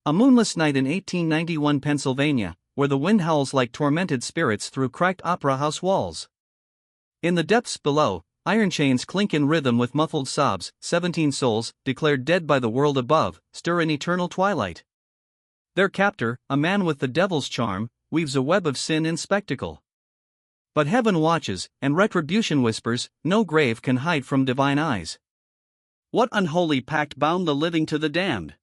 A moonless night in 1891 Pennsylvania, where the wind howls like tormented spirits through cracked opera house walls. In the depths below, iron chains clink in rhythm with muffled sobs. 17 souls, declared dead by the world above, stir in eternal twilight. Their captor, a man with the devil's charm, weaves a web of sin in spectacle. But heaven watches, and retribution whispers, no grave can hide from divine eyes. What unholy pact bound the living to the damned?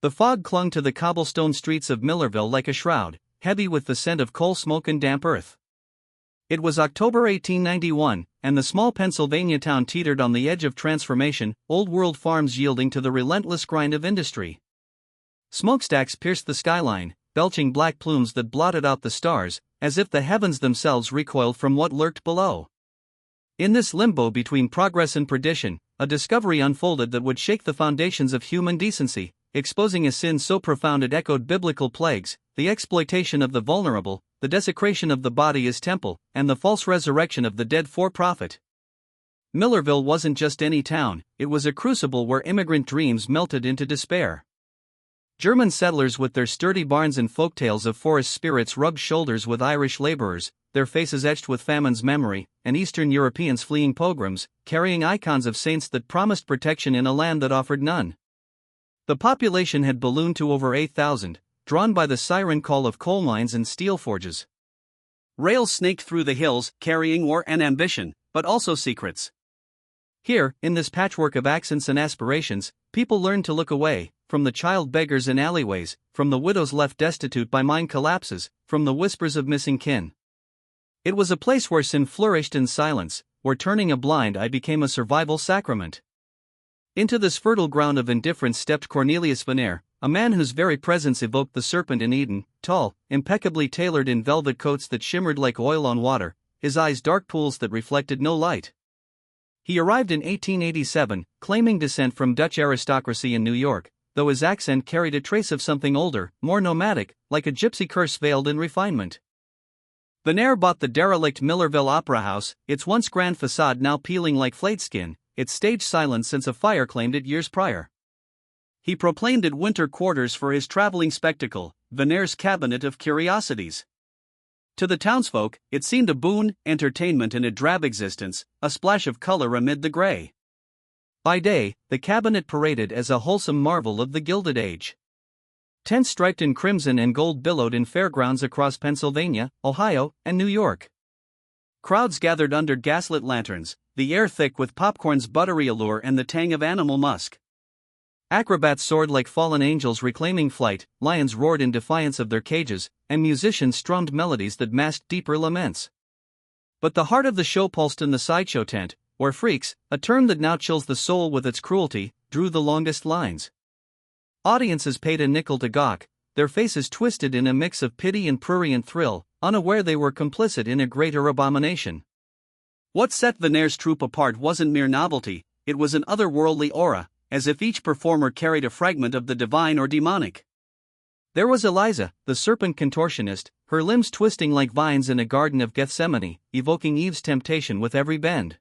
The fog clung to the cobblestone streets of Millerville like a shroud, heavy with the scent of coal smoke and damp earth. It was October 1891, and the small Pennsylvania town teetered on the edge of transformation, old-world farms yielding to the relentless grind of industry. Smokestacks pierced the skyline, belching black plumes that blotted out the stars, as if the heavens themselves recoiled from what lurked below. In this limbo between progress and perdition, a discovery unfolded that would shake the foundations of human decency, exposing a sin so profound it echoed biblical plagues: the exploitation of the vulnerable, the desecration of the body as temple, and the false resurrection of the dead for profit. Millerville wasn't just any town, it was a crucible where immigrant dreams melted into despair. German settlers with their sturdy barns and folktales of forest spirits rubbed shoulders with Irish laborers, their faces etched with famine's memory, and Eastern Europeans fleeing pogroms, carrying icons of saints that promised protection in a land that offered none. The population had ballooned to over 8,000, drawn by the siren call of coal mines and steel forges. Rails snaked through the hills, carrying war and ambition, but also secrets. Here, in this patchwork of accents and aspirations, people learned to look away, from the child beggars in alleyways, from the widows left destitute by mine collapses, from the whispers of missing kin. It was a place where sin flourished in silence, where turning a blind eye became a survival sacrament. Into this fertile ground of indifference stepped Cornelius Vaneir, a man whose very presence evoked the serpent in Eden, tall, impeccably tailored in velvet coats that shimmered like oil on water, his eyes dark pools that reflected no light. He arrived in 1887, claiming descent from Dutch aristocracy in New York, though his accent carried a trace of something older, more nomadic, like a gypsy curse veiled in refinement. Vaneir bought the derelict Millerville Opera House, its once grand facade now peeling like flayed skin, its stage silent since a fire claimed it years prior. He proclaimed it winter quarters for his traveling spectacle, Vaneir's Cabinet of Curiosities. To the townsfolk, it seemed a boon, entertainment in a drab existence, a splash of color amid the gray. By day, the cabinet paraded as a wholesome marvel of the Gilded Age. Tents striped in crimson and gold billowed in fairgrounds across Pennsylvania, Ohio, and New York. Crowds gathered under gaslit lanterns, the air thick with popcorn's buttery allure and the tang of animal musk. Acrobats soared like fallen angels reclaiming flight, lions roared in defiance of their cages, and musicians strummed melodies that masked deeper laments. But the heart of the show pulsed in the sideshow tent, where freaks, a term that now chills the soul with its cruelty, drew the longest lines. Audiences paid a nickel to gawk, their faces twisted in a mix of pity and prurient thrill, unaware they were complicit in a greater abomination. What set Vaneir's troupe apart wasn't mere novelty, it was an otherworldly aura, as if each performer carried a fragment of the divine or demonic. There was Eliza, the serpent contortionist, her limbs twisting like vines in a garden of Gethsemane, evoking Eve's temptation with every bend.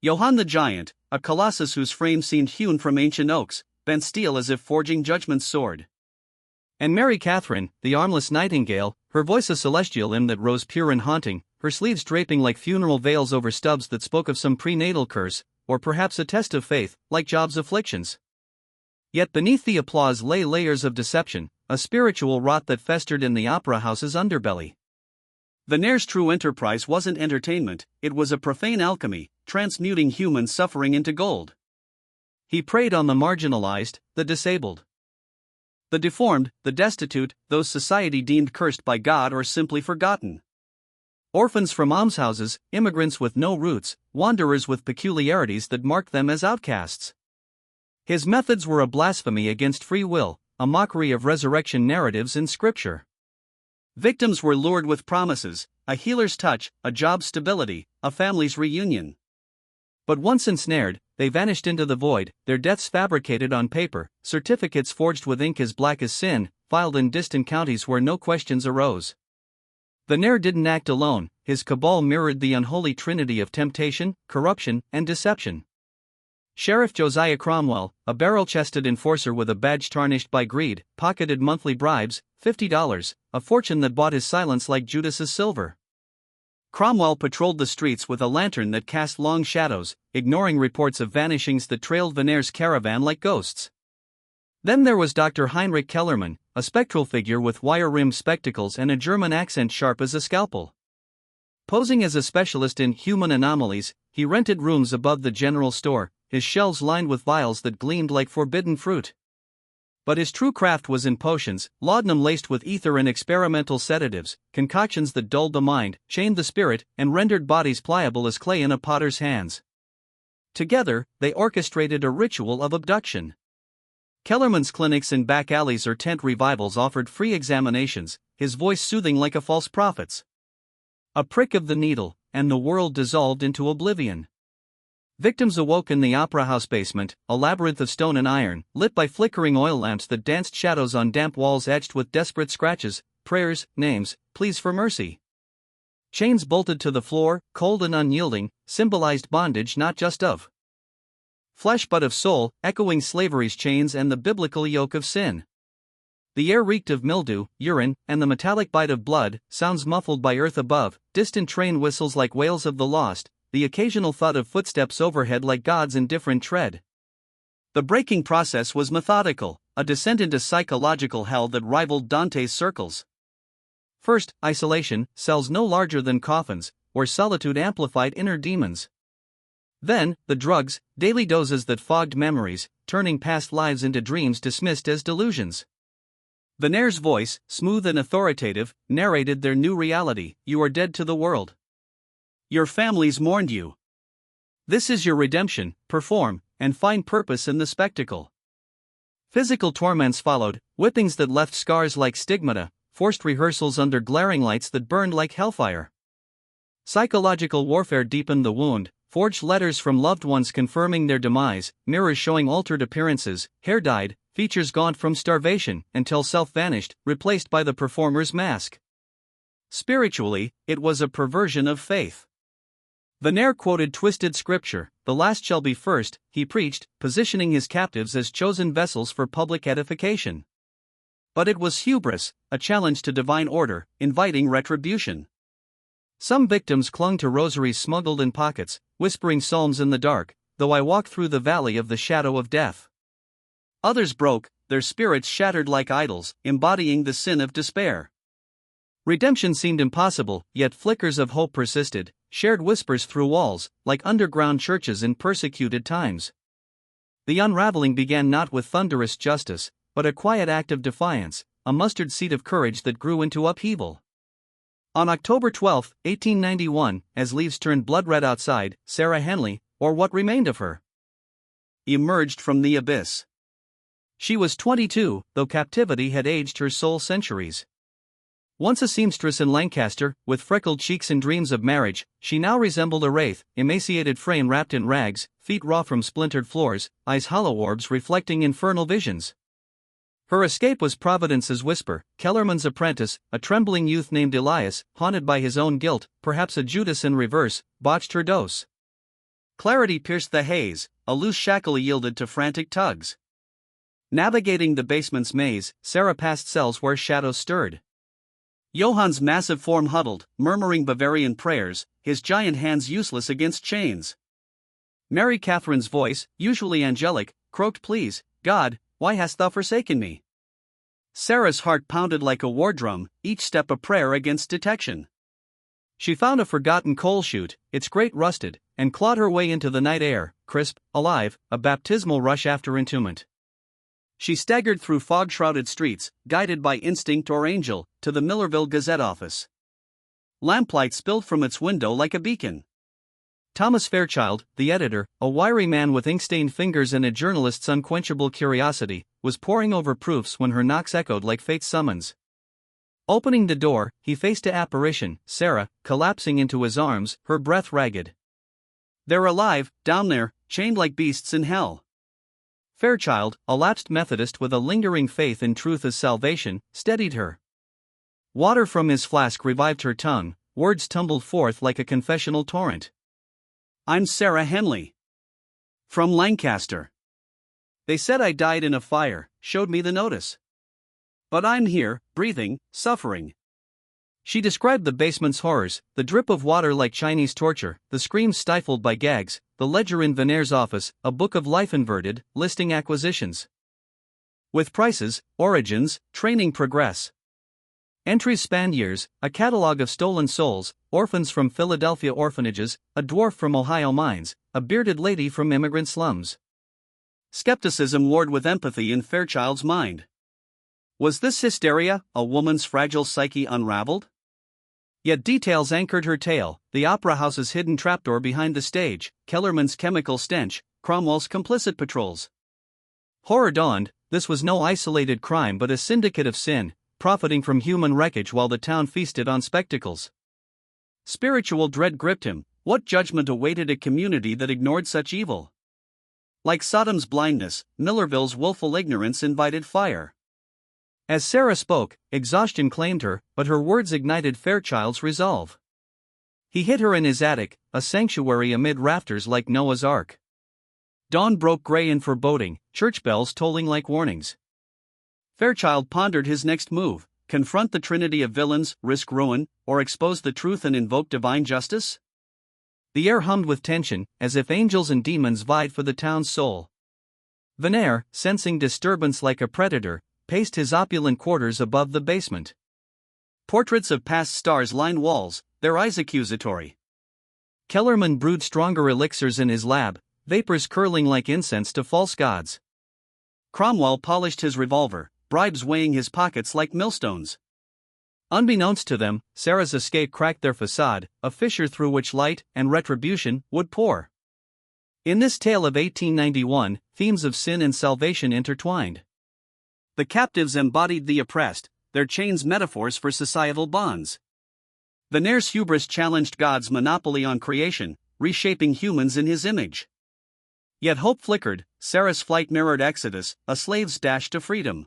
Johann the Giant, a colossus whose frame seemed hewn from ancient oaks, bent steel as if forging judgment's sword. And Mary Catherine, the armless nightingale, her voice a celestial hymn that rose pure and haunting, her sleeves draping like funeral veils over stubs that spoke of some prenatal curse, or perhaps a test of faith, like Job's afflictions. Yet beneath the applause lay layers of deception, a spiritual rot that festered in the opera house's underbelly. Vaneir's true enterprise wasn't entertainment, it was a profane alchemy, transmuting human suffering into gold. He preyed on the marginalized, the disabled, the deformed, the destitute, those society deemed cursed by God or simply forgotten. Orphans from almshouses, immigrants with no roots, wanderers with peculiarities that marked them as outcasts. His methods were a blasphemy against free will, a mockery of resurrection narratives in Scripture. Victims were lured with promises, a healer's touch, a job's stability, a family's reunion. But once ensnared, they vanished into the void, their deaths fabricated on paper, certificates forged with ink as black as sin, filed in distant counties where no questions arose. Vaneir didn't act alone, his cabal mirrored the unholy trinity of temptation, corruption, and deception. Sheriff Josiah Cromwell, a barrel-chested enforcer with a badge tarnished by greed, pocketed monthly bribes, $50, a fortune that bought his silence like Judas's silver. Cromwell patrolled the streets with a lantern that cast long shadows, ignoring reports of vanishings that trailed Vaneir's caravan like ghosts. Then there was Dr. Heinrich Kellermann, a spectral figure with wire-rimmed spectacles and a German accent sharp as a scalpel. Posing as a specialist in human anomalies, he rented rooms above the general store, his shelves lined with vials that gleamed like forbidden fruit. But his true craft was in potions, laudanum laced with ether and experimental sedatives, concoctions that dulled the mind, chained the spirit, and rendered bodies pliable as clay in a potter's hands. Together, they orchestrated a ritual of abduction. Kellermann's clinics in back alleys or tent revivals offered free examinations, his voice soothing like a false prophet's. A prick of the needle, and the world dissolved into oblivion. Victims awoke in the opera house basement, a labyrinth of stone and iron, lit by flickering oil lamps that danced shadows on damp walls etched with desperate scratches, prayers, names, pleas for mercy. Chains bolted to the floor, cold and unyielding, symbolized bondage not just of flesh but of soul, echoing slavery's chains and the biblical yoke of sin. The air reeked of mildew, urine, and the metallic bite of blood, sounds muffled by earth above, distant train whistles like wails of the lost, the occasional thud of footsteps overhead like God's indifferent tread. The breaking process was methodical, a descent into psychological hell that rivaled Dante's circles. First, isolation, cells no larger than coffins, where solitude amplified inner demons. Then, the drugs, daily doses that fogged memories, turning past lives into dreams dismissed as delusions. Vaneir's voice, smooth and authoritative, narrated their new reality: you are dead to the world. Your families mourned you. This is your redemption, perform, and find purpose in the spectacle. Physical torments followed, whippings that left scars like stigmata, forced rehearsals under glaring lights that burned like hellfire. Psychological warfare deepened the wound, forged letters from loved ones confirming their demise, mirrors showing altered appearances, hair dyed, features gaunt from starvation, until self vanished, replaced by the performer's mask. Spiritually, it was a perversion of faith. Vaneir quoted twisted scripture, "The last shall be first," he preached, positioning his captives as chosen vessels for public edification. But it was hubris, a challenge to divine order, inviting retribution. Some victims clung to rosaries smuggled in pockets, whispering psalms in the dark, "Though I walk through the valley of the shadow of death." Others broke, their spirits shattered like idols, embodying the sin of despair. Redemption seemed impossible, yet flickers of hope persisted, shared whispers through walls, like underground churches in persecuted times. The unraveling began not with thunderous justice, but a quiet act of defiance, a mustard seed of courage that grew into upheaval. On October 12, 1891, as leaves turned blood-red outside, Sarah Henley, or what remained of her, emerged from the abyss. She was 22, though captivity had aged her soul centuries. Once a seamstress in Lancaster, with freckled cheeks and dreams of marriage, she now resembled a wraith, emaciated frame wrapped in rags, feet raw from splintered floors, eyes hollow orbs reflecting infernal visions. Her escape was Providence's whisper. Kellermann's apprentice, a trembling youth named Elias, haunted by his own guilt, perhaps a Judas in reverse, botched her dose. Clarity pierced the haze, a loose shackle yielded to frantic tugs. Navigating the basement's maze, Sarah passed cells where shadows stirred. Johann's massive form huddled, murmuring Bavarian prayers, his giant hands useless against chains. Mary Catherine's voice, usually angelic, croaked, "Please, God, why hast thou forsaken me?" Sarah's heart pounded like a war drum, each step a prayer against detection. She found a forgotten coal chute, its grate rusted, and clawed her way into the night air, crisp, alive, a baptismal rush after entombment. She staggered through fog-shrouded streets, guided by instinct or angel, to the Millerville Gazette office. Lamplight spilled from its window like a beacon. Thomas Fairchild, the editor, a wiry man with ink-stained fingers and a journalist's unquenchable curiosity, was poring over proofs when her knocks echoed like fate's summons. Opening the door, he faced an apparition, Sarah, collapsing into his arms, her breath ragged. "They're alive, down there, chained like beasts in hell." Fairchild, a lapsed Methodist with a lingering faith in truth as salvation, steadied her. Water from his flask revived her tongue, words tumbled forth like a confessional torrent. "I'm Sarah Henley." From Lancaster. They said I died in a fire, showed me the notice. But I'm here, breathing, suffering. She described the basement's horrors, the drip of water like Chinese torture, the screams stifled by gags, the ledger in Vaneir's office, a book of life inverted, listing acquisitions. With prices, origins, training progress. Entries spanned years, a catalogue of stolen souls, orphans from Philadelphia orphanages, a dwarf from Ohio mines, a bearded lady from immigrant slums. Skepticism warred with empathy in Fairchild's mind. Was this hysteria, a woman's fragile psyche unraveled? Yet details anchored her tale: the opera house's hidden trapdoor behind the stage, Kellerman's chemical stench, Cromwell's complicit patrols. Horror dawned: this was no isolated crime but a syndicate of sin, profiting from human wreckage while the town feasted on spectacles. Spiritual dread gripped him. What judgment awaited a community that ignored such evil? Like Sodom's blindness, Millerville's willful ignorance invited fire. As Sarah spoke, exhaustion claimed her, but her words ignited Fairchild's resolve. He hid her in his attic, a sanctuary amid rafters like Noah's Ark. Dawn broke gray in foreboding, church bells tolling like warnings. Fairchild pondered his next move: confront the trinity of villains, risk ruin, or expose the truth and invoke divine justice? The air hummed with tension, as if angels and demons vied for the town's soul. Vaneir, sensing disturbance like a predator, paced his opulent quarters above the basement. Portraits of past stars lined walls, their eyes accusatory. Kellerman brewed stronger elixirs in his lab, vapors curling like incense to false gods. Cromwell polished his revolver, bribes weighing his pockets like millstones. Unbeknownst to them, Sarah's escape cracked their facade, a fissure through which light and retribution would pour. In this tale of 1891, themes of sin and salvation intertwined. The captives embodied the oppressed, their chains metaphors for societal bonds. Vaneir's hubris challenged God's monopoly on creation, reshaping humans in his image. Yet hope flickered. Sarah's flight mirrored Exodus, a slave's dash to freedom.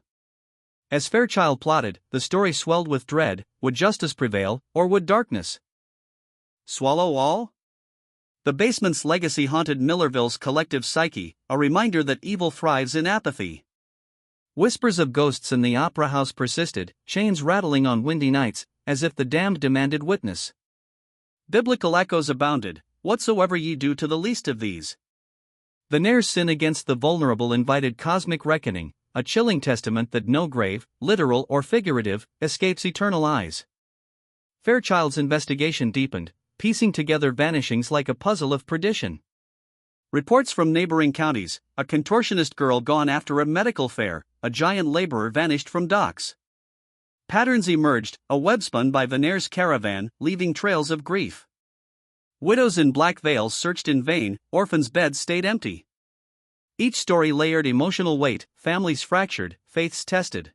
As Fairchild plotted, the story swelled with dread: would justice prevail, or would darkness swallow all? The basement's legacy haunted Millerville's collective psyche, a reminder that evil thrives in apathy. Whispers of ghosts in the opera house persisted, chains rattling on windy nights, as if the damned demanded witness. Biblical echoes abounded: whatsoever ye do to the least of these. Vaneir's sin against the vulnerable invited cosmic reckoning, a chilling testament that no grave, literal or figurative, escapes eternal eyes. Fairchild's investigation deepened, piecing together vanishings like a puzzle of perdition. Reports from neighboring counties: a contortionist girl gone after a medical fair, a giant laborer vanished from docks. Patterns emerged: a web spun by Vaneir's caravan, leaving trails of grief. Widows in black veils searched in vain, orphans' beds stayed empty. Each story layered emotional weight: families fractured, faiths tested.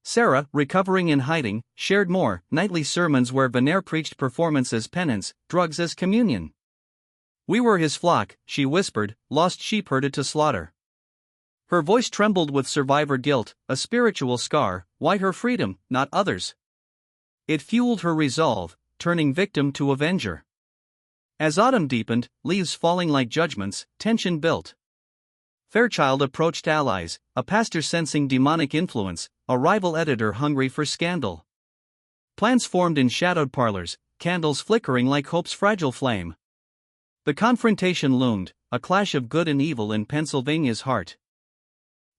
Sarah, recovering in hiding, shared more: nightly sermons where Vaneir preached performance as penance, drugs as communion. We were his flock, she whispered, lost sheep herded to slaughter. Her voice trembled with survivor guilt, a spiritual scar: why her freedom, not others? It fueled her resolve, turning victim to avenger. As autumn deepened, leaves falling like judgments, tension built. Fairchild approached allies: a pastor sensing demonic influence, a rival editor hungry for scandal. Plans formed in shadowed parlors, candles flickering like hope's fragile flame. The confrontation loomed, a clash of good and evil in Pennsylvania's heart.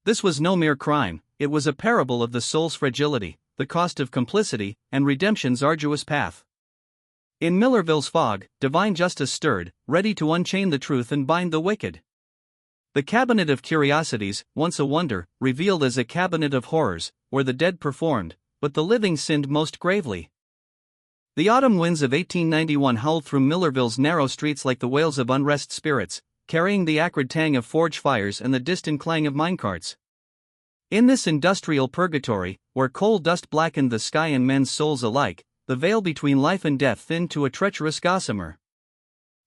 This was no mere crime, it was a parable of the soul's fragility, the cost of complicity, and redemption's arduous path. In Millerville's fog, divine justice stirred, ready to unchain the truth and bind the wicked. The cabinet of curiosities, once a wonder, revealed as a cabinet of horrors, where the dead performed, but the living sinned most gravely. The autumn winds of 1891 howled through Millerville's narrow streets like the wails of unrest spirits, carrying the acrid tang of forge fires and the distant clang of minecarts. In this industrial purgatory, where coal dust blackened the sky and men's souls alike, the veil between life and death thinned to a treacherous gossamer.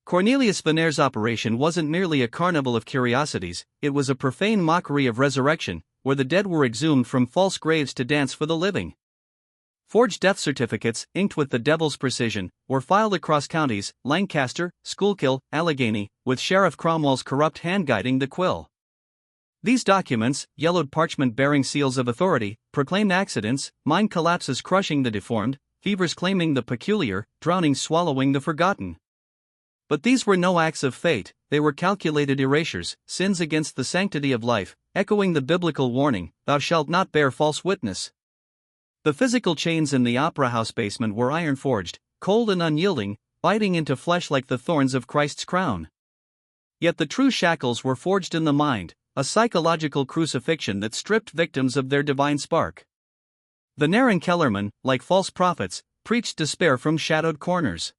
Cornelius Vaneir's operation wasn't merely a carnival of curiosities, it was a profane mockery of resurrection, where the dead were exhumed from false graves to dance for the living. Forged death certificates, inked with the devil's precision, were filed across counties, Lancaster, Schuylkill, Allegheny, with Sheriff Cromwell's corrupt hand guiding the quill. These documents, yellowed parchment bearing seals of authority, proclaimed accidents, mine collapses crushing the deformed, fevers claiming the peculiar, drownings swallowing the forgotten. But these were no acts of fate, they were calculated erasures, sins against the sanctity of life, echoing the biblical warning, "Thou shalt not bear false witness." The physical chains in the opera house basement were iron forged, cold and unyielding, biting into flesh like the thorns of Christ's crown. Yet the true shackles were forged in the mind, a psychological crucifixion that stripped victims of their divine spark. Vaneir and Kellerman, like false prophets, preached despair from shadowed corners.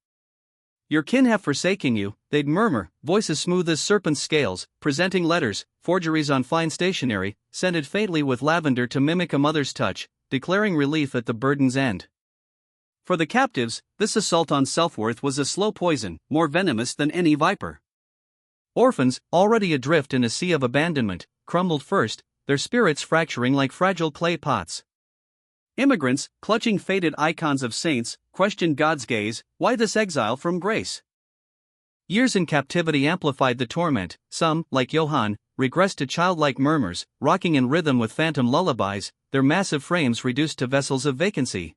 "Your kin have forsaken you," they'd murmur, voices smooth as serpent scales, presenting letters, forgeries on fine stationery, scented faintly with lavender to mimic a mother's touch, declaring relief at the burden's end. For the captives, this assault on self-worth was a slow poison, more venomous than any viper. Orphans, already adrift in a sea of abandonment, crumbled first, their spirits fracturing like fragile clay pots. Immigrants, clutching faded icons of saints, questioned God's gaze, why this exile from grace? Years in captivity amplified the torment, some, like Johann, regressed to childlike murmurs, rocking in rhythm with phantom lullabies, their massive frames reduced to vessels of vacancy.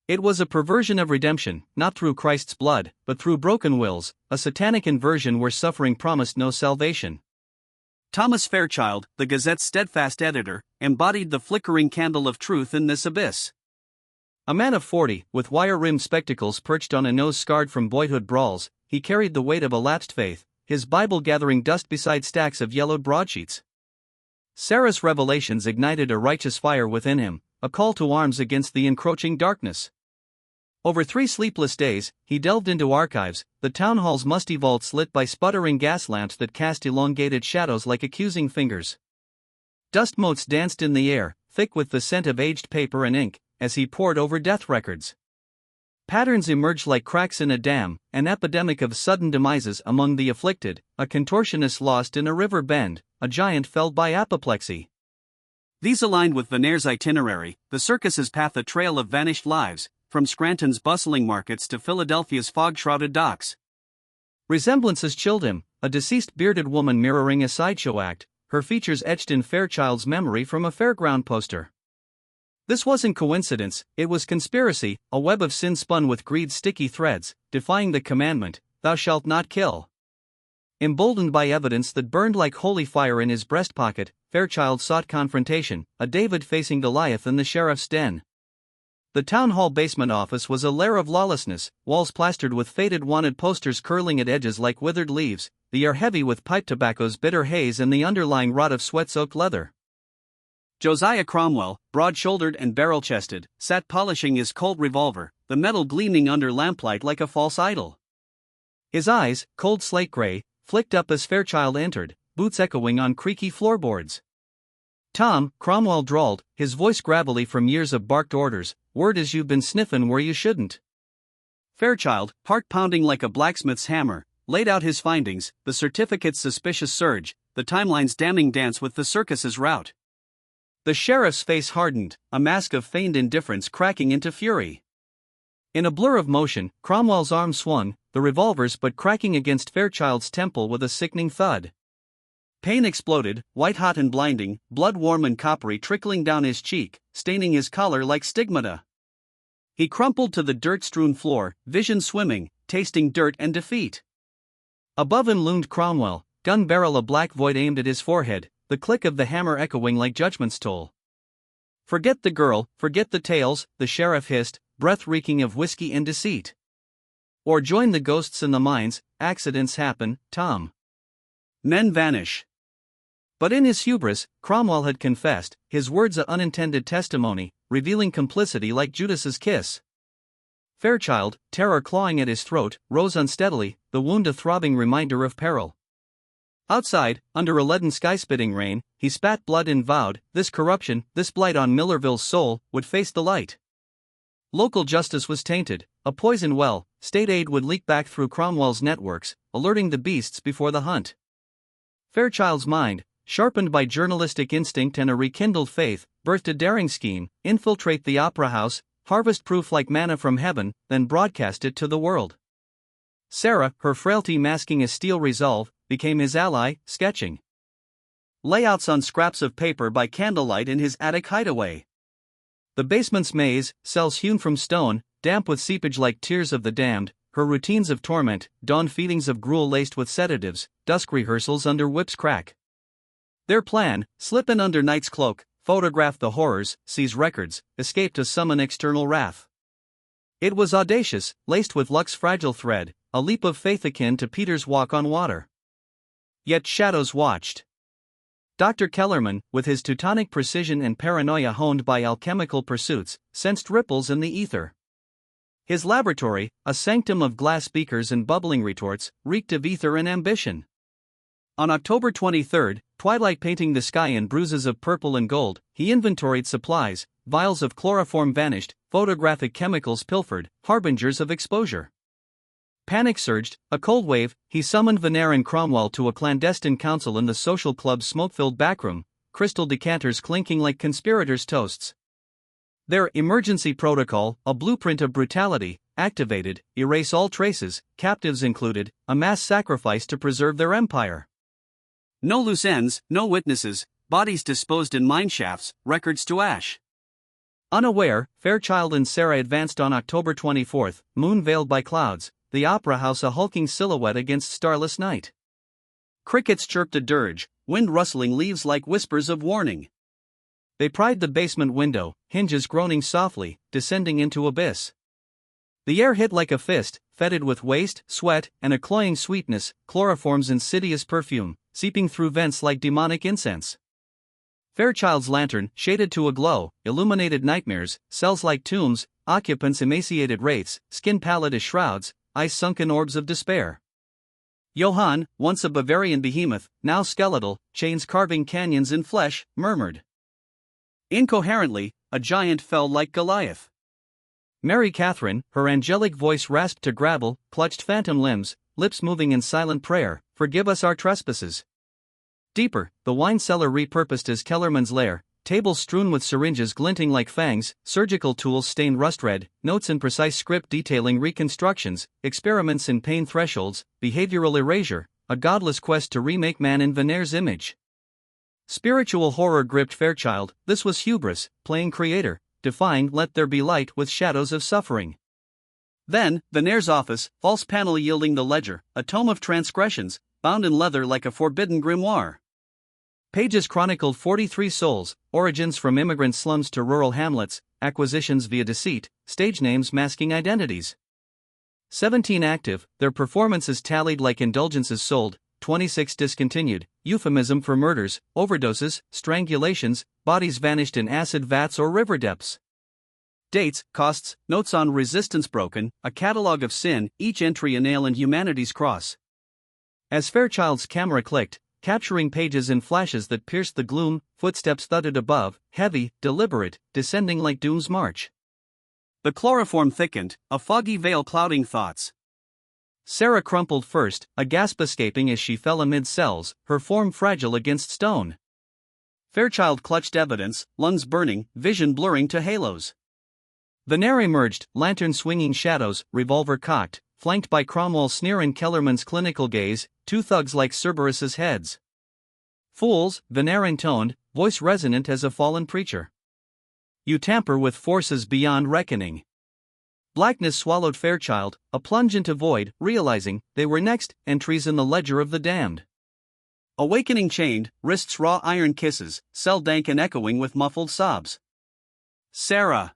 It was a perversion of redemption, not through Christ's blood, but through broken wills, a satanic inversion where suffering promised no salvation. Thomas Fairchild, the Gazette's steadfast editor, embodied the flickering candle of truth in this abyss. A man of 40, with wire-rimmed spectacles perched on a nose scarred from boyhood brawls, he carried the weight of a lapsed faith, his Bible gathering dust beside stacks of yellowed broadsheets. Sarah's revelations ignited a righteous fire within him, a call to arms against the encroaching darkness. Over 3 sleepless days, he delved into archives, the town hall's musty vaults lit by sputtering gas lamps that cast elongated shadows like accusing fingers. Dust motes danced in the air, thick with the scent of aged paper and ink, as he pored over death records. Patterns emerged like cracks in a dam, an epidemic of sudden demises among the afflicted, a contortionist lost in a river bend, a giant felled by apoplexy. These aligned with Vaneir's itinerary, the circus's path, a trail of vanished lives, from Scranton's bustling markets to Philadelphia's fog-shrouded docks. Resemblances chilled him, a deceased bearded woman mirroring a sideshow act, her features etched in Fairchild's memory from a fairground poster. This wasn't coincidence, it was conspiracy, a web of sin spun with greed's sticky threads, defying the commandment, "Thou shalt not kill." Emboldened by evidence that burned like holy fire in his breast pocket, Fairchild sought confrontation, a David facing Goliath in the sheriff's den. The town hall basement office was a lair of lawlessness, walls plastered with faded wanted posters curling at edges like withered leaves, the air heavy with pipe tobacco's bitter haze and the underlying rot of sweat-soaked leather. Josiah Cromwell, broad-shouldered and barrel-chested, sat polishing his Colt revolver, the metal gleaming under lamplight like a false idol. His eyes, cold slate gray, flicked up as Fairchild entered, boots echoing on creaky floorboards. "Tom," Cromwell drawled, his voice gravelly from years of barked orders, "word is you've been sniffin' where you shouldn't." Fairchild, heart pounding like a blacksmith's hammer, laid out his findings, the certificate's suspicious surge, the timeline's damning dance with the circus's route. The sheriff's face hardened, a mask of feigned indifference cracking into fury. In a blur of motion, Cromwell's arm swung, the revolver's butt cracking against Fairchild's temple with a sickening thud. Pain exploded, white-hot and blinding, blood warm and coppery trickling down his cheek, staining his collar like stigmata. He crumpled to the dirt-strewn floor, vision swimming, tasting dirt and defeat. Above him loomed Cromwell, gun barrel a black void aimed at his forehead, the click of the hammer echoing like judgment's toll. "Forget the girl, forget the tales," the sheriff hissed, breath reeking of whiskey and deceit. "Or join the ghosts in the mines, accidents happen, Tom. Men vanish." But in his hubris, Cromwell had confessed, his words a unintended testimony, revealing complicity like Judas's kiss. Fairchild, terror clawing at his throat, rose unsteadily, the wound a throbbing reminder of peril. Outside, under a leaden sky-spitting rain, he spat blood and vowed, this corruption, this blight on Millerville's soul, would face the light. Local justice was tainted, a poison well, state aid would leak back through Cromwell's networks, alerting the beasts before the hunt. Fairchild's mind, sharpened by journalistic instinct and a rekindled faith, birthed a daring scheme: infiltrate the opera house, harvest-proof like manna from heaven, then broadcast it to the world. Sarah, her frailty masking a steel resolve, became his ally, sketching layouts on scraps of paper by candlelight in his attic hideaway. The basement's maze, cells hewn from stone, damp with seepage like tears of the damned, her routines of torment, dawn feedings of gruel laced with sedatives, dusk rehearsals under whip's crack. Their plan: slip in under night's cloak, photograph the horrors, seize records, escape to summon external wrath. It was audacious, laced with luck's fragile thread, a leap of faith akin to Peter's walk on water. Yet shadows watched. Dr. Kellerman, with his Teutonic precision and paranoia honed by alchemical pursuits, sensed ripples in the ether. His laboratory, a sanctum of glass beakers and bubbling retorts, reeked of ether and ambition. On October 23, twilight painting the sky in bruises of purple and gold, he inventoried supplies, vials of chloroform vanished, photographic chemicals pilfered, harbingers of exposure. Panic surged, a cold wave, he summoned Vaneir and Cromwell to a clandestine council in the social club's smoke-filled backroom, crystal decanters clinking like conspirators' toasts. Their emergency protocol, a blueprint of brutality, activated, erase all traces, captives included, a mass sacrifice to preserve their empire. No loose ends, no witnesses, bodies disposed in mine shafts, records to ash. Unaware, Fairchild and Sarah advanced on October 24, moon veiled by clouds, the opera house a hulking silhouette against starless night. Crickets chirped a dirge, wind rustling leaves like whispers of warning. They pried the basement window, hinges groaning softly, descending into abyss. The air hit like a fist, fetid with waste, sweat, and a cloying sweetness, chloroform's insidious perfume, seeping through vents like demonic incense. Fairchild's lantern, shaded to a glow, illuminated nightmares, cells like tombs, occupants emaciated wraiths, skin pallid as shrouds, ice-sunken orbs of despair. Johann, once a Bavarian behemoth, now skeletal, chains carving canyons in flesh, murmured. Incoherently, a giant fell like Goliath. Mary Catherine, her angelic voice rasped to gravel, clutched phantom limbs, lips moving in silent prayer, "Forgive us our trespasses." Deeper, the wine cellar repurposed as Kellerman's lair, tables strewn with syringes glinting like fangs, surgical tools stained rust-red, notes in precise script detailing reconstructions, experiments in pain thresholds, behavioral erasure, a godless quest to remake man in Vaneir's image. Spiritual horror gripped Fairchild. This was hubris, playing creator, defying "let there be light" with shadows of suffering. Then, Vaneir's office, false panel yielding the ledger, a tome of transgressions, bound in leather like a forbidden grimoire. Pages chronicled 43 souls, origins from immigrant slums to rural hamlets, acquisitions via deceit, stage names masking identities. 17 active, their performances tallied like indulgences sold, 26 discontinued, euphemism for murders, overdoses, strangulations, bodies vanished in acid vats or river depths. Dates, costs, notes on resistance broken, a catalogue of sin, each entry a nail in humanity's cross. As Fairchild's camera clicked, capturing pages in flashes that pierced the gloom, footsteps thudded above, heavy, deliberate, descending like doom's march. The chloroform thickened, a foggy veil clouding thoughts. Sarah crumpled first, a gasp escaping as she fell amid cells, her form fragile against stone. Fairchild clutched evidence, lungs burning, vision blurring to halos. Vaneir emerged, lantern swinging shadows, revolver cocked, flanked by Cromwell's sneer and Kellerman's clinical gaze, two thugs like Cerberus's heads. "Fools," Vaneir intoned, voice resonant as a fallen preacher. "You tamper with forces beyond reckoning." Blackness swallowed Fairchild, a plunge into void, realizing they were next entries in the ledger of the damned. Awakening chained, wrists raw iron kisses, cell dank and echoing with muffled sobs. Sarah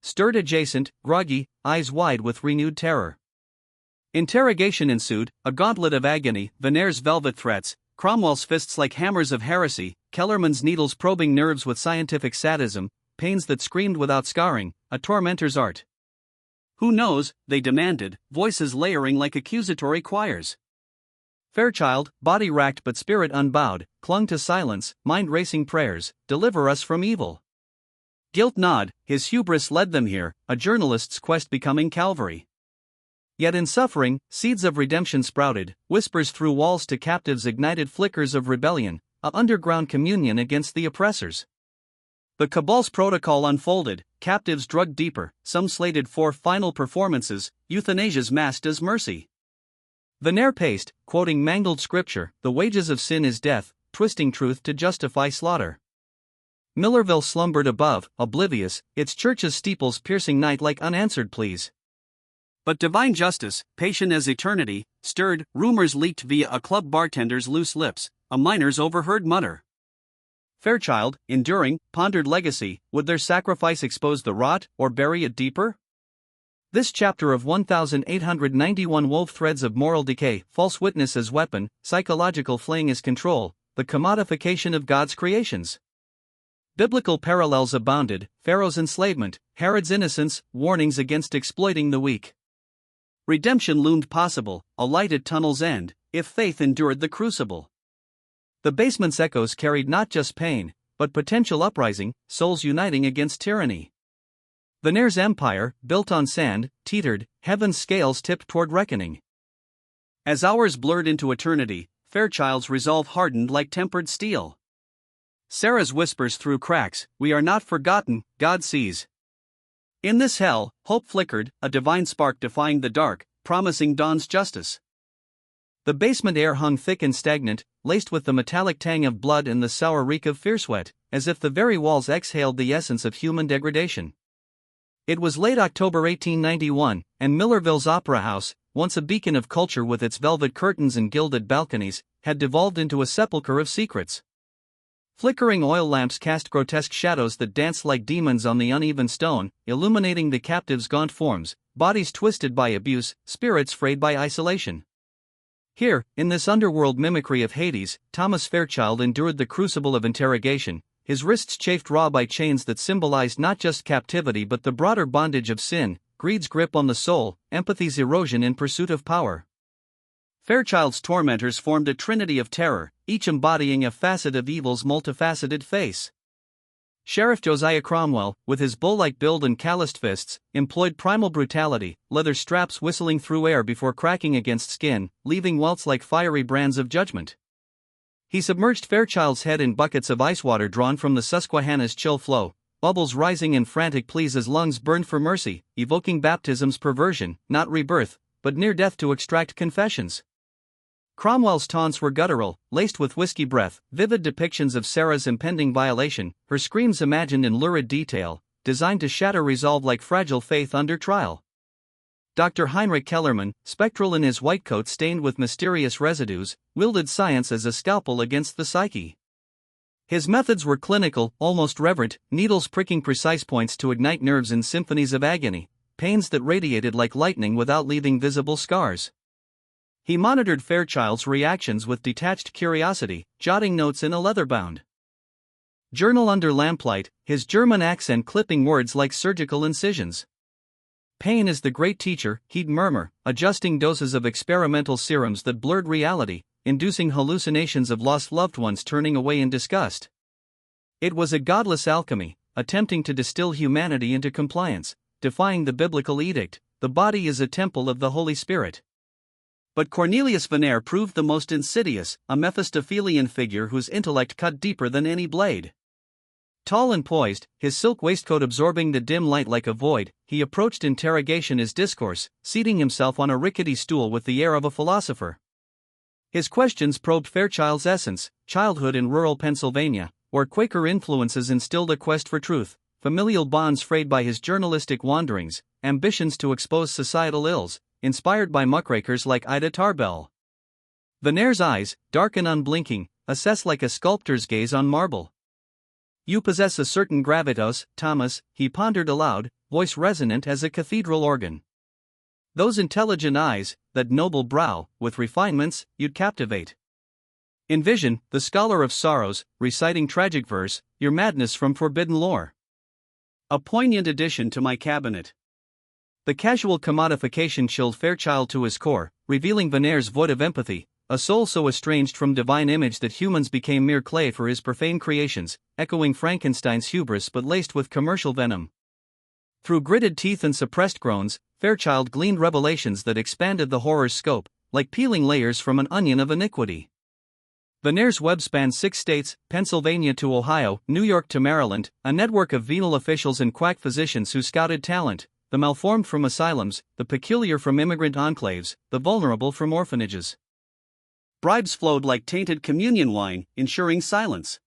stirred adjacent, groggy, eyes wide with renewed terror. Interrogation ensued, a gauntlet of agony, Vaneir's velvet threats, Cromwell's fists like hammers of heresy, Kellerman's needles probing nerves with scientific sadism, pains that screamed without scarring, a tormentor's art. "Who knows?" they demanded, voices layering like accusatory choirs. Fairchild, body racked but spirit unbowed, clung to silence, mind-racing prayers, "Deliver us from evil." Guilt gnawed, his hubris led them here, a journalist's quest becoming Calvary. Yet in suffering, seeds of redemption sprouted, whispers through walls to captives ignited flickers of rebellion, a underground communion against the oppressors. The cabal's protocol unfolded, captives drugged deeper, some slated for final performances, euthanasias masked as mercy. Vaneir paced, quoting mangled scripture, "The wages of sin is death," twisting truth to justify slaughter. Millerville slumbered above, oblivious, its church's steeples piercing night like unanswered pleas. But divine justice, patient as eternity, stirred. Rumors leaked via a club bartender's loose lips, a miner's overheard mutter. Fairchild, enduring, pondered legacy, would their sacrifice expose the rot, or bury it deeper? This chapter of 1891 wove threads of moral decay, false witness as weapon, psychological flaying as control, the commodification of God's creations. Biblical parallels abounded: Pharaoh's enslavement, Herod's innocence, warnings against exploiting the weak. Redemption loomed possible, a light at tunnel's end, if faith endured the crucible. The basement's echoes carried not just pain, but potential uprising, souls uniting against tyranny. Vaneir's empire, built on sand, teetered, heaven's scales tipped toward reckoning. As hours blurred into eternity, Fairchild's resolve hardened like tempered steel. Sarah's whispers through cracks, "We are not forgotten, God sees." In this hell, hope flickered, a divine spark defying the dark, promising dawn's justice. The basement air hung thick and stagnant, laced with the metallic tang of blood and the sour reek of fierce sweat, as if the very walls exhaled the essence of human degradation. It was late October 1891, and Millerville's Opera House, once a beacon of culture with its velvet curtains and gilded balconies, had devolved into a sepulchre of secrets. Flickering oil lamps cast grotesque shadows that danced like demons on the uneven stone, illuminating the captives' gaunt forms, bodies twisted by abuse, spirits frayed by isolation. Here, in this underworld mimicry of Hades, Thomas Fairchild endured the crucible of interrogation, his wrists chafed raw by chains that symbolized not just captivity but the broader bondage of sin, greed's grip on the soul, empathy's erosion in pursuit of power. Fairchild's tormentors formed a trinity of terror, each embodying a facet of evil's multifaceted face. Sheriff Josiah Cromwell, with his bull-like build and calloused fists, employed primal brutality, leather straps whistling through air before cracking against skin, leaving welts like fiery brands of judgment. He submerged Fairchild's head in buckets of ice water drawn from the Susquehanna's chill flow, bubbles rising in frantic pleas as lungs burned for mercy, evoking baptism's perversion, not rebirth, but near death to extract confessions. Cromwell's taunts were guttural, laced with whiskey breath, vivid depictions of Sarah's impending violation, her screams imagined in lurid detail, designed to shatter resolve like fragile faith under trial. Dr. Heinrich Kellerman, spectral in his white coat stained with mysterious residues, wielded science as a scalpel against the psyche. His methods were clinical, almost reverent, needles pricking precise points to ignite nerves in symphonies of agony, pains that radiated like lightning without leaving visible scars. He monitored Fairchild's reactions with detached curiosity, jotting notes in a leather-bound journal under lamplight, his German accent clipping words like surgical incisions. "Pain is the great teacher," he'd murmur, adjusting doses of experimental serums that blurred reality, inducing hallucinations of lost loved ones turning away in disgust. It was a godless alchemy, attempting to distill humanity into compliance, defying the biblical edict, "The body is a temple of the Holy Spirit." But Cornelius Vaneir proved the most insidious, a Mephistophelian figure whose intellect cut deeper than any blade. Tall and poised, his silk waistcoat absorbing the dim light like a void, he approached interrogation as discourse, seating himself on a rickety stool with the air of a philosopher. His questions probed Fairchild's essence, childhood in rural Pennsylvania, where Quaker influences instilled a quest for truth, familial bonds frayed by his journalistic wanderings, ambitions to expose societal ills, inspired by muckrakers like Ida Tarbell. Vaneir's eyes, dark and unblinking, assess like a sculptor's gaze on marble. "You possess a certain gravitas, Thomas," he pondered aloud, voice resonant as a cathedral organ. "Those intelligent eyes, that noble brow, with refinements, you'd captivate. Envision, the scholar of sorrows, reciting tragic verse, your madness from forbidden lore. A poignant addition to my cabinet." The casual commodification chilled Fairchild to his core, revealing Vaneir's void of empathy, a soul so estranged from divine image that humans became mere clay for his profane creations, echoing Frankenstein's hubris but laced with commercial venom. Through gritted teeth and suppressed groans, Fairchild gleaned revelations that expanded the horror's scope, like peeling layers from an onion of iniquity. Vaneir's web spans 6 states, Pennsylvania to Ohio, New York to Maryland, a network of venal officials and quack physicians who scouted talent, the malformed from asylums, the peculiar from immigrant enclaves, the vulnerable from orphanages. Bribes flowed like tainted communion wine, ensuring silence.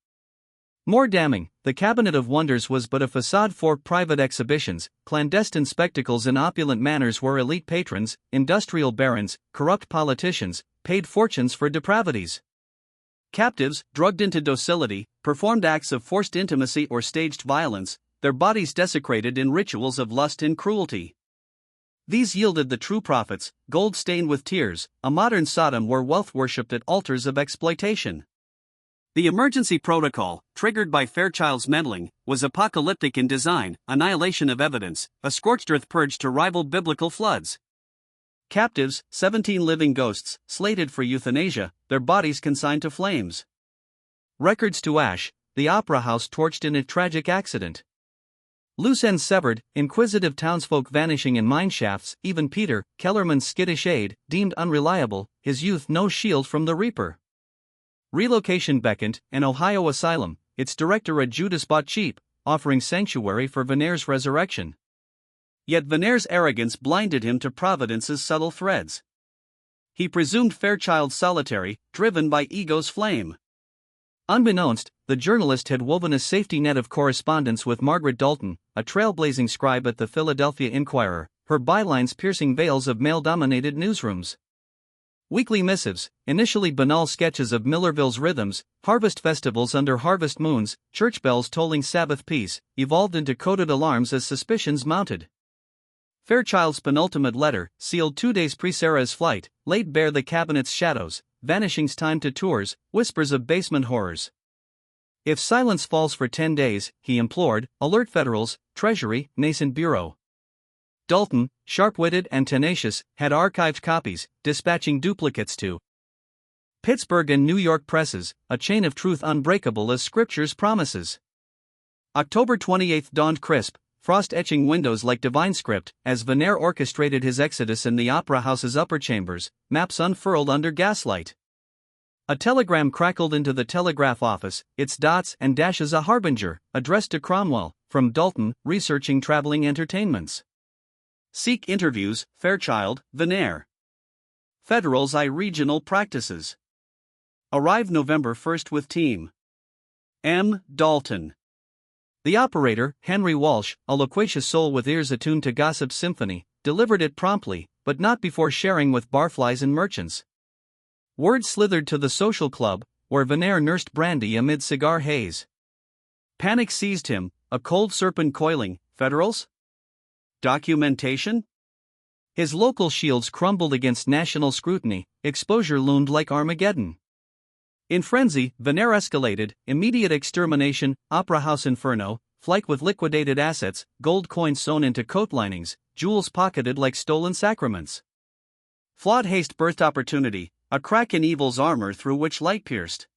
More damning, the Cabinet of Wonders was but a facade for private exhibitions, clandestine spectacles and opulent manners where elite patrons, industrial barons, corrupt politicians, paid fortunes for depravities. Captives, drugged into docility, performed acts of forced intimacy or staged violence, their bodies desecrated in rituals of lust and cruelty. These yielded the true prophets, gold stained with tears, a modern Sodom where wealth worshipped at altars of exploitation. The emergency protocol, triggered by Fairchild's meddling, was apocalyptic in design, annihilation of evidence, a scorched earth purge to rival biblical floods. Captives, 17 living ghosts, slated for euthanasia, their bodies consigned to flames. Records to ash, the opera house torched in a tragic accident. Loose ends severed, inquisitive townsfolk vanishing in mine shafts, even Peter, Kellerman's skittish aide, deemed unreliable, his youth no shield from the reaper. Relocation beckoned, an Ohio asylum, its director a Judas bought cheap, offering sanctuary for Vaneir's resurrection. Yet Vaneir's arrogance blinded him to Providence's subtle threads. He presumed Fairchild solitary, driven by ego's flame. Unbeknownst, the journalist had woven a safety net of correspondence with Margaret Dalton, a trailblazing scribe at the Philadelphia Inquirer, her bylines piercing veils of male-dominated newsrooms. Weekly missives, initially banal sketches of Millerville's rhythms, harvest festivals under harvest moons, church bells tolling Sabbath peace, evolved into coded alarms as suspicions mounted. Fairchild's penultimate letter, sealed 2 days pre-Sarah's flight, laid bare the cabinet's shadows, vanishings timed to tours, whispers of basement horrors. If silence falls for 10 days, he implored, alert Federals, Treasury, nascent bureau. Dalton, sharp-witted and tenacious, had archived copies, dispatching duplicates to Pittsburgh and New York presses, a chain of truth unbreakable as Scripture's promises. October 28 dawned crisp, frost-etching windows like divine script, as Vaneir orchestrated his exodus in the opera house's upper chambers, maps unfurled under gaslight. A telegram crackled into the telegraph office, its dots and dashes a harbinger, addressed to Cromwell, from Dalton, researching traveling entertainments. Seek interviews, Fairchild, Vaneir. Federals I regional practices. Arrive November 1 with team. M. Dalton. The operator, Henry Walsh, a loquacious soul with ears attuned to gossip's symphony, delivered it promptly, but not before sharing with barflies and merchants. Word slithered to the social club, where Vaneir nursed brandy amid cigar haze. Panic seized him, a cold serpent coiling. Federals? Documentation? His local shields crumbled against national scrutiny, exposure loomed like Armageddon. In frenzy, Vaneir escalated, immediate extermination, opera house inferno, flight with liquidated assets, gold coins sewn into coat linings, jewels pocketed like stolen sacraments. Flawed haste birthed opportunity, a crack in evil's armor through which light pierced.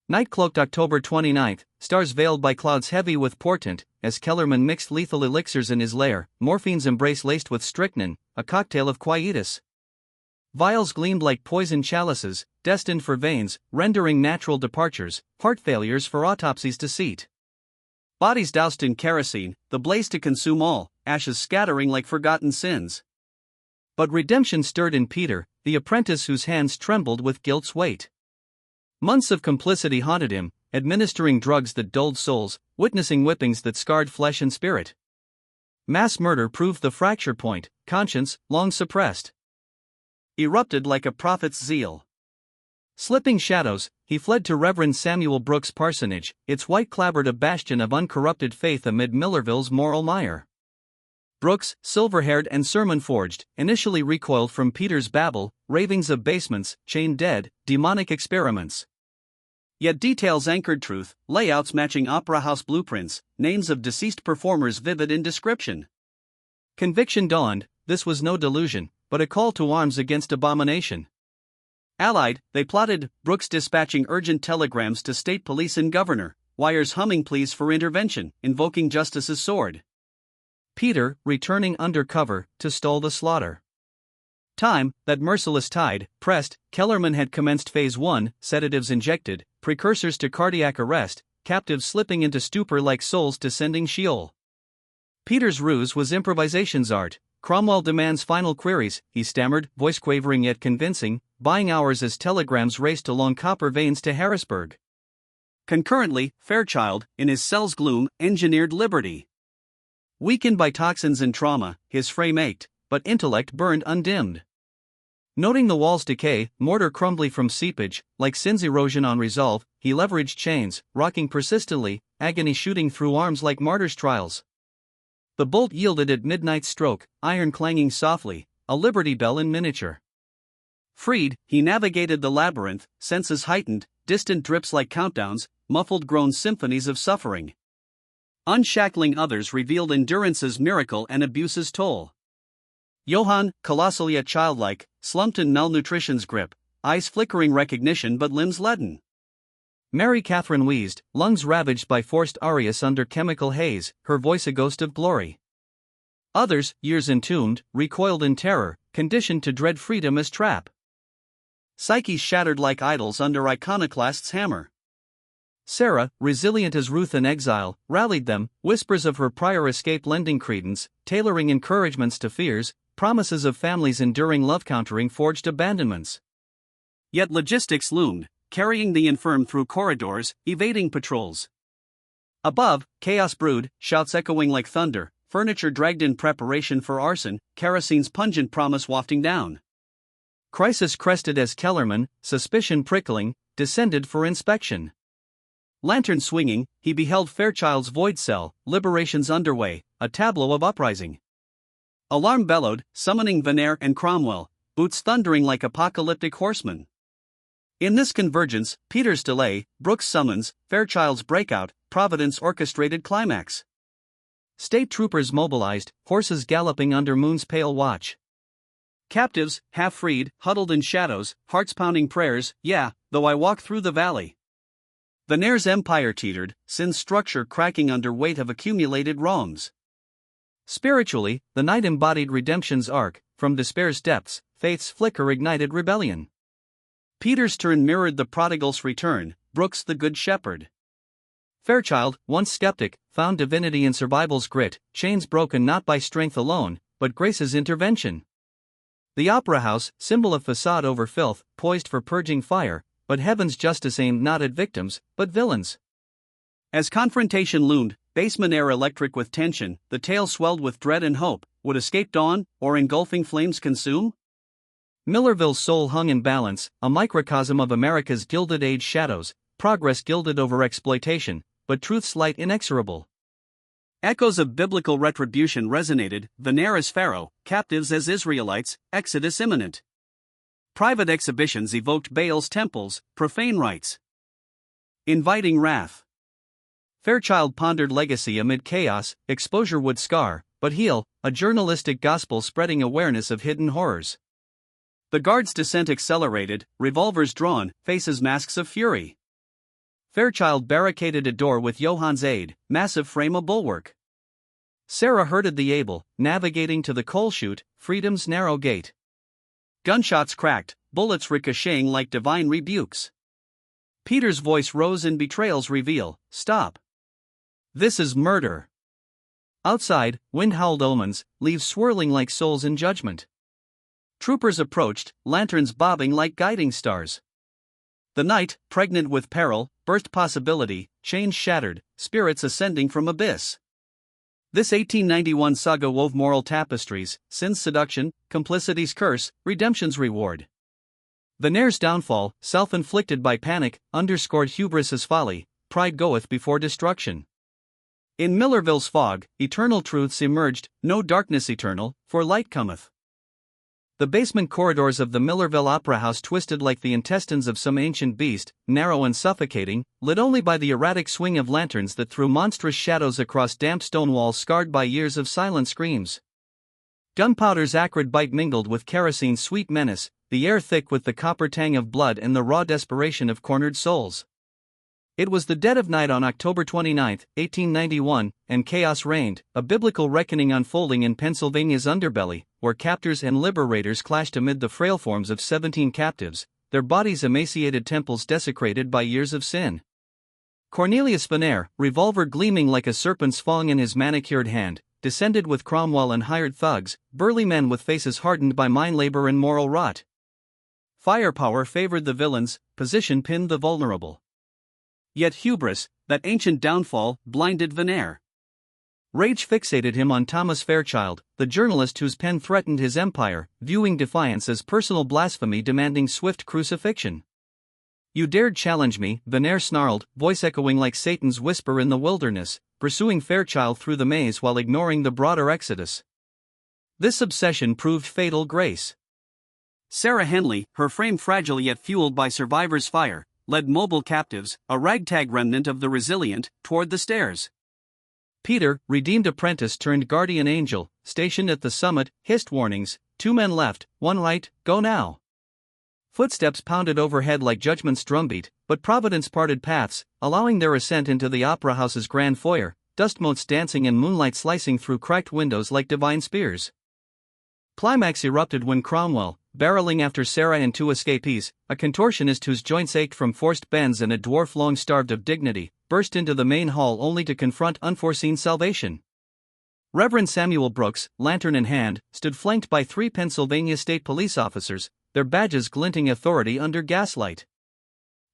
Night cloaked October 29, stars veiled by clouds heavy with portent, as Kellerman mixed lethal elixirs in his lair, morphine's embrace laced with strychnine, a cocktail of quietus. Vials gleamed like poisoned chalices, destined for veins, rendering natural departures, heart failures for autopsies to seat. Bodies doused in kerosene, the blaze to consume all, ashes scattering like forgotten sins. But redemption stirred in Peter, the apprentice whose hands trembled with guilt's weight. Months of complicity haunted him, administering drugs that dulled souls, witnessing whippings that scarred flesh and spirit. Mass murder proved the fracture point, conscience, long suppressed, erupted like a prophet's zeal. Slipping shadows, he fled to Reverend Samuel Brooks' parsonage, its white-clabbered a bastion of uncorrupted faith amid Millerville's moral mire. Brooks, silver-haired and sermon-forged, initially recoiled from Peter's babble, ravings of basements, chained dead, demonic experiments. Yet details anchored truth, layouts matching opera house blueprints, names of deceased performers vivid in description. Conviction dawned. This was no delusion, but a call to arms against abomination. Allied, they plotted, Brooks dispatching urgent telegrams to state police and governor, wires humming pleas for intervention, invoking justice's sword. Peter, returning undercover, to stall the slaughter. Time, that merciless tide, pressed. Kellerman had commenced Phase 1, sedatives injected, precursors to cardiac arrest, captives slipping into stupor like souls descending Sheol. Peter's ruse was improvisation's art. Cromwell demands final queries, he stammered, voice quavering yet convincing, buying hours as telegrams raced along copper veins to Harrisburg. Concurrently, Fairchild, in his cell's gloom, engineered liberty. Weakened by toxins and trauma, his frame ached, but intellect burned undimmed. Noting the wall's decay, mortar crumbly from seepage, like sin's erosion on resolve, he leveraged chains, rocking persistently, agony shooting through arms like martyr's trials. The bolt yielded at midnight's stroke, iron clanging softly, a liberty bell in miniature. Freed, he navigated the labyrinth, senses heightened, distant drips like countdowns, muffled groans symphonies of suffering. Unshackling others revealed endurance's miracle and abuse's toll. Johann, colossal yet childlike, slumped in malnutrition's grip, eyes flickering recognition but limbs leaden. Mary Catherine wheezed, lungs ravaged by forced arias under chemical haze, her voice a ghost of glory. Others, years entombed, recoiled in terror, conditioned to dread freedom as trap. Psyches shattered like idols under iconoclast's hammer. Sarah, resilient as Ruth in exile, rallied them, whispers of her prior escape lending credence, tailoring encouragements to fears, promises of families enduring love countering forged abandonments. Yet logistics loomed, carrying the infirm through corridors, evading patrols. Above, chaos brewed, shouts echoing like thunder, furniture dragged in preparation for arson, kerosene's pungent promise wafting down. Crisis crested as Kellerman, suspicion prickling, descended for inspection. Lantern swinging, he beheld Fairchild's void cell, liberations underway, a tableau of uprising. Alarm bellowed, summoning Vaneir and Cromwell, boots thundering like apocalyptic horsemen. In this convergence, Peter's delay, Brooks' summons, Fairchild's breakout, Providence orchestrated climax. State troopers mobilized, horses galloping under moon's pale watch. Captives, half-freed, huddled in shadows, hearts pounding prayers, yeah, though I walk through the valley. Vaneir's empire teetered, sin's structure cracking under weight of accumulated wrongs. Spiritually, the night embodied redemption's arc, from despair's depths, faith's flicker ignited rebellion. Peter's turn mirrored the prodigal's return, Brooks the good shepherd. Fairchild, once skeptic, found divinity in survival's grit, chains broken not by strength alone, but grace's intervention. The opera house, symbol of facade over filth, poised for purging fire, but heaven's justice aimed not at victims, but villains. As confrontation loomed, basement air electric with tension, the tale swelled with dread and hope. Would escape dawn, or engulfing flames consume? Millerville's soul hung in balance, a microcosm of America's Gilded Age shadows, progress gilded over exploitation, but truth's light inexorable. Echoes of biblical retribution resonated, Vaneir as Pharaoh, captives as Israelites, exodus imminent. Private exhibitions evoked Baal's temples, profane rites. Inviting wrath. Fairchild pondered legacy amid chaos, exposure would scar, but heal, a journalistic gospel spreading awareness of hidden horrors. The guards' descent accelerated, revolvers drawn, faces masks of fury. Fairchild barricaded a door with Johann's aid, massive frame a bulwark. Sarah herded the able, navigating to the coal chute, freedom's narrow gate. Gunshots cracked, bullets ricocheting like divine rebukes. Peter's voice rose in betrayal's reveal, stop. This is murder. Outside, wind-howled omens, leaves swirling like souls in judgment. Troopers approached, lanterns bobbing like guiding stars. The night, pregnant with peril, birthed possibility, chains shattered, spirits ascending from abyss. This 1891 saga wove moral tapestries, sin's seduction, complicity's curse, redemption's reward. Vaneir's downfall, self-inflicted by panic, underscored hubris's folly, pride goeth before destruction. In Millerville's fog, eternal truths emerged, no darkness eternal, for light cometh. The basement corridors of the Millerville Opera House twisted like the intestines of some ancient beast, narrow and suffocating, lit only by the erratic swing of lanterns that threw monstrous shadows across damp stone walls scarred by years of silent screams. Gunpowder's acrid bite mingled with kerosene's sweet menace, the air thick with the copper tang of blood and the raw desperation of cornered souls. It was the dead of night on October 29, 1891, and chaos reigned, a biblical reckoning unfolding in Pennsylvania's underbelly, where captors and liberators clashed amid the frail forms of 17 captives, their bodies emaciated, temples desecrated by years of sin. Cornelius Vaneir, revolver gleaming like a serpent's fang in his manicured hand, descended with Cromwell and hired thugs, burly men with faces hardened by mine labor and moral rot. Firepower favored the villains, position pinned the vulnerable. Yet hubris, that ancient downfall, blinded Vaneir. Rage fixated him on Thomas Fairchild, the journalist whose pen threatened his empire, viewing defiance as personal blasphemy demanding swift crucifixion. "You dared challenge me," Vaneir snarled, voice echoing like Satan's whisper in the wilderness, pursuing Fairchild through the maze while ignoring the broader exodus. This obsession proved fatal. Grace Sarah Henley, her frame fragile yet fueled by survivors' fire, led mobile captives, a ragtag remnant of the resilient, toward the stairs. Peter, redeemed apprentice turned guardian angel, stationed at the summit, hissed warnings, 2 men left, 1 right, go now. Footsteps pounded overhead like judgment's drumbeat, but Providence parted paths, allowing their ascent into the opera house's grand foyer, dust motes dancing and moonlight slicing through cracked windows like divine spears. Climax erupted when Cromwell, barreling after Sarah and 2 escapees, a contortionist whose joints ached from forced bends and a dwarf long starved of dignity, burst into the main hall only to confront unforeseen salvation. Reverend Samuel Brooks, lantern in hand, stood flanked by 3 Pennsylvania state police officers, their badges glinting authority under gaslight.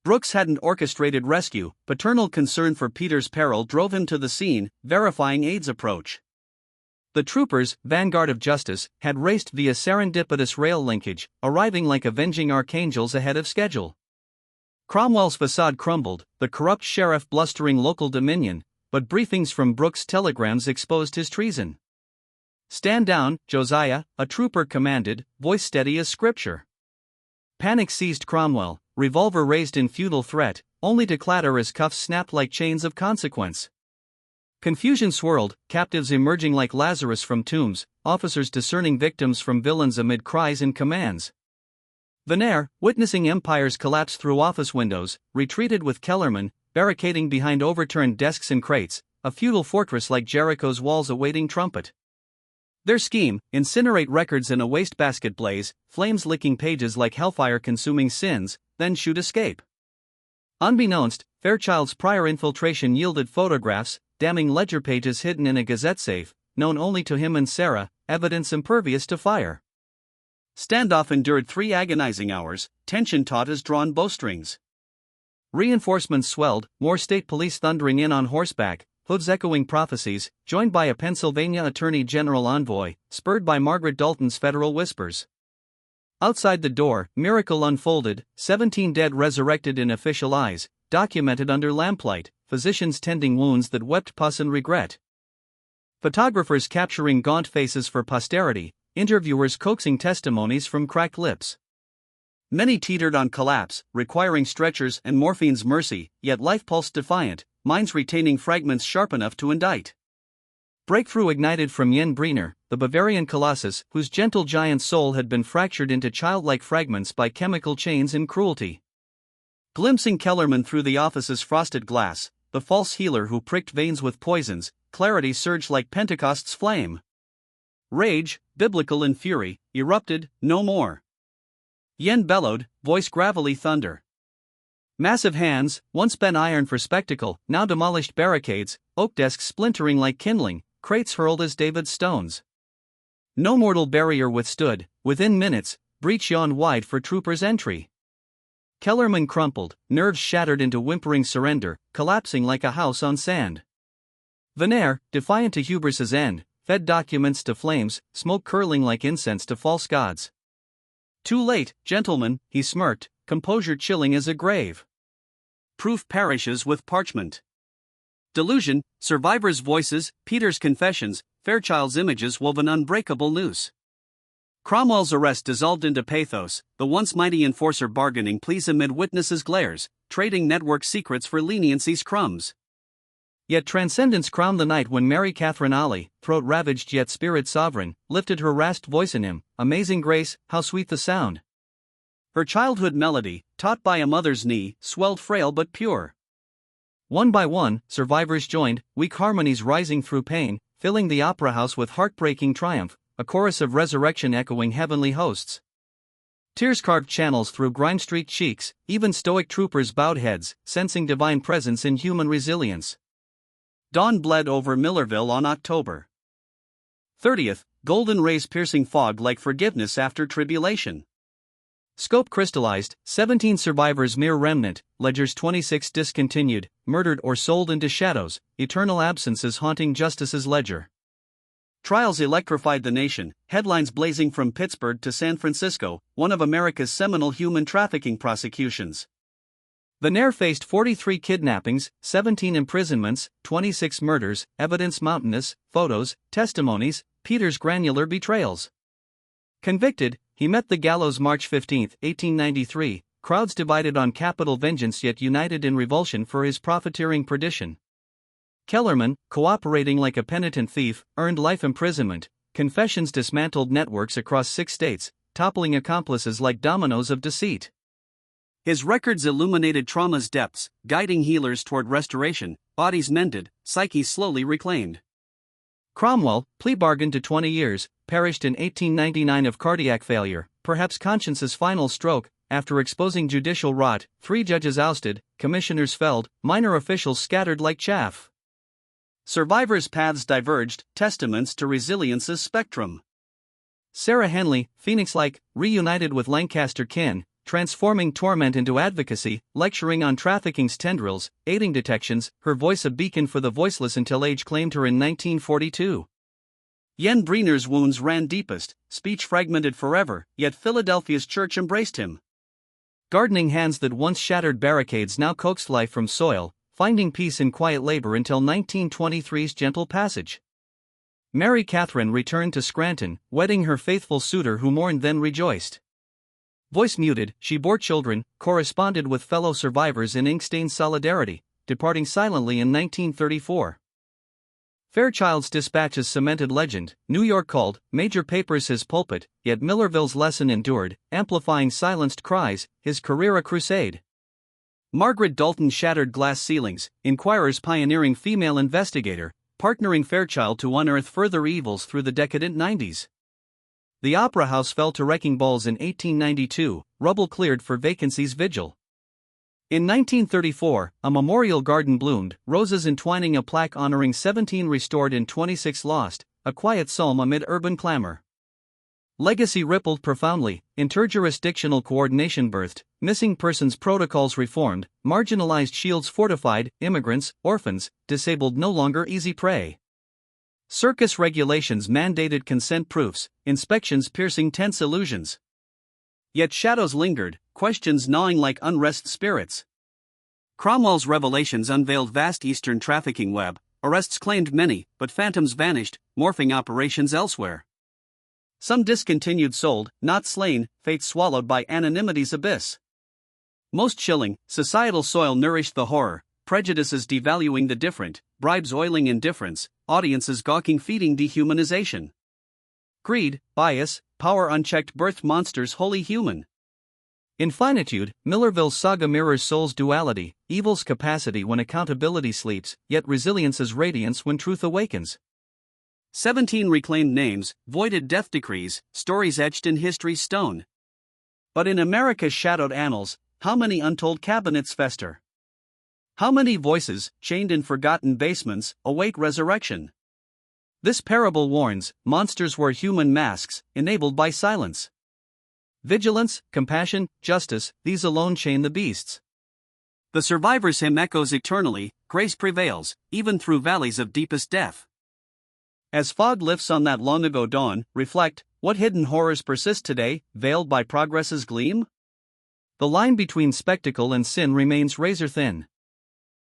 Brooks hadn't orchestrated rescue, paternal concern for Peter's peril drove him to the scene, verifying aid's approach. The troopers, vanguard of justice, had raced via serendipitous rail linkage, arriving like avenging archangels ahead of schedule. Cromwell's facade crumbled, the corrupt sheriff blustering local dominion, but briefings from Brooks' telegrams exposed his treason. "Stand down, Josiah," a trooper commanded, voice steady as scripture. Panic seized Cromwell, revolver raised in futile threat, only to clatter as cuffs snapped like chains of consequence. Confusion swirled, captives emerging like Lazarus from tombs, officers discerning victims from villains amid cries and commands. Vaneir, witnessing empires collapse through office windows, retreated with Kellerman, barricading behind overturned desks and crates, a feudal fortress like Jericho's walls awaiting trumpet. Their scheme, incinerate records in a wastebasket blaze, flames licking pages like hellfire consuming sins, then shoot escape. Unbeknownst, Fairchild's prior infiltration yielded photographs, damning ledger pages hidden in a gazette safe, known only to him and Sarah, evidence impervious to fire. Standoff endured 3 agonizing hours, tension taut as drawn bowstrings. Reinforcements swelled, more state police thundering in on horseback, hooves echoing prophecies, joined by a Pennsylvania Attorney General envoy, spurred by Margaret Dalton's federal whispers. Outside the door, miracle unfolded, 17 dead resurrected in official eyes, documented under lamplight, physicians tending wounds that wept pus and regret. Photographers capturing gaunt faces for posterity, interviewers coaxing testimonies from cracked lips. Many teetered on collapse, requiring stretchers and morphine's mercy, yet life pulsed defiant, minds retaining fragments sharp enough to indict. Breakthrough ignited from Jan Briner, the Bavarian colossus, whose gentle giant soul had been fractured into childlike fragments by chemical chains and cruelty. Glimpsing Kellerman through the office's frosted glass, the false healer who pricked veins with poisons, clarity surged like Pentecost's flame. Rage, biblical in fury, erupted, no more. Yen bellowed, voice gravelly thunder. Massive hands, once bent iron for spectacle, now demolished barricades, oak desks splintering like kindling, crates hurled as David's stones. No mortal barrier withstood, within minutes, breach yawned wide for troopers' entry. Kellerman crumpled, nerves shattered into whimpering surrender, collapsing like a house on sand. Vaneir, defiant to hubris's end, fed documents to flames, smoke curling like incense to false gods. "Too late, gentlemen," he smirked, composure chilling as a grave. Proof perishes with parchment. Delusion, survivors' voices, Peter's confessions, Fairchild's images wove an unbreakable noose. Cromwell's arrest dissolved into pathos, the once mighty enforcer bargaining pleas amid witnesses' glares, trading network secrets for leniency's crumbs. Yet transcendence crowned the night when Mary Catherine Alley, throat ravaged yet spirit sovereign, lifted her rasped voice in him, amazing grace, how sweet the sound. Her childhood melody, taught by a mother's knee, swelled frail but pure. One by one, survivors joined, weak harmonies rising through pain, filling the opera house with heartbreaking triumph, a chorus of resurrection echoing heavenly hosts. Tears carved channels through grime-streaked cheeks, even stoic troopers bowed heads, sensing divine presence in human resilience. Dawn bled over Millerville on October 30th, golden rays piercing fog like forgiveness after tribulation. Scope crystallized, 17 survivors mere remnant, ledgers 26 discontinued, murdered or sold into shadows, eternal absences haunting justice's ledger. Trials electrified the nation, headlines blazing from Pittsburgh to San Francisco, one of America's seminal human trafficking prosecutions. Vaneir faced 43 kidnappings, 17 imprisonments, 26 murders, evidence mountainous, photos, testimonies, Peter's granular betrayals. Convicted, he met the gallows March 15, 1893, crowds divided on capital vengeance yet united in revulsion for his profiteering perdition. Kellerman, cooperating like a penitent thief, earned life imprisonment. Confessions dismantled networks across 6 states, toppling accomplices like dominoes of deceit. His records illuminated trauma's depths, guiding healers toward restoration, bodies mended, psyches slowly reclaimed. Cromwell, plea bargained to 20 years, perished in 1899 of cardiac failure, perhaps conscience's final stroke. After exposing judicial rot, 3 judges ousted, commissioners felled, minor officials scattered like chaff. Survivors' paths diverged, testaments to resilience's spectrum. Sarah Henley, phoenix-like, reunited with Lancaster kin, transforming torment into advocacy, lecturing on trafficking's tendrils, aiding detections, her voice a beacon for the voiceless until age claimed her in 1942. Yen Breener's wounds ran deepest, speech fragmented forever, yet Philadelphia's church embraced him. Gardening hands that once shattered barricades now coaxed life from soil, finding peace in quiet labor until 1923's gentle passage. Mary Catherine returned to Scranton, wedding her faithful suitor who mourned then rejoiced. Voice muted, she bore children, corresponded with fellow survivors in ink-stained solidarity, departing silently in 1934. Fairchild's dispatches cemented legend, New York called, major papers his pulpit, yet Millerville's lesson endured, amplifying silenced cries, his career a crusade. Margaret Dalton shattered glass ceilings, Inquirer's pioneering female investigator, partnering Fairchild to unearth further evils through the decadent 90s. The Opera House fell to wrecking balls in 1892, rubble cleared for vacancy's vigil. In 1934, a memorial garden bloomed, roses entwining a plaque honoring 17 restored and 26 lost, a quiet psalm amid urban clamor. Legacy rippled profoundly, interjurisdictional coordination birthed, missing persons protocols reformed, marginalized shields fortified, immigrants, orphans, disabled no longer easy prey. Circus regulations mandated consent proofs, inspections piercing tense illusions. Yet shadows lingered, questions gnawing like unrest spirits. Cromwell's revelations unveiled vast Eastern trafficking web, arrests claimed many, but phantoms vanished, morphing operations elsewhere. Some discontinued sold, not slain, fate swallowed by anonymity's abyss. Most chilling, societal soil nourished the horror, prejudices devaluing the different, bribes oiling indifference, audiences gawking feeding dehumanization. Greed, bias, power unchecked birthed monsters wholly human. In finitude, Millerville's saga mirrors soul's duality, evil's capacity when accountability sleeps, yet resilience's radiance when truth awakens. 17 reclaimed names, voided death decrees, stories etched in history's stone. But in America's shadowed annals, how many untold cabinets fester? How many voices, chained in forgotten basements, await resurrection? This parable warns, monsters wear human masks, enabled by silence. Vigilance, compassion, justice, these alone chain the beasts. The survivor's hymn echoes eternally, grace prevails, even through valleys of deepest death. As fog lifts on that long-ago dawn, reflect, what hidden horrors persist today, veiled by progress's gleam? The line between spectacle and sin remains razor-thin.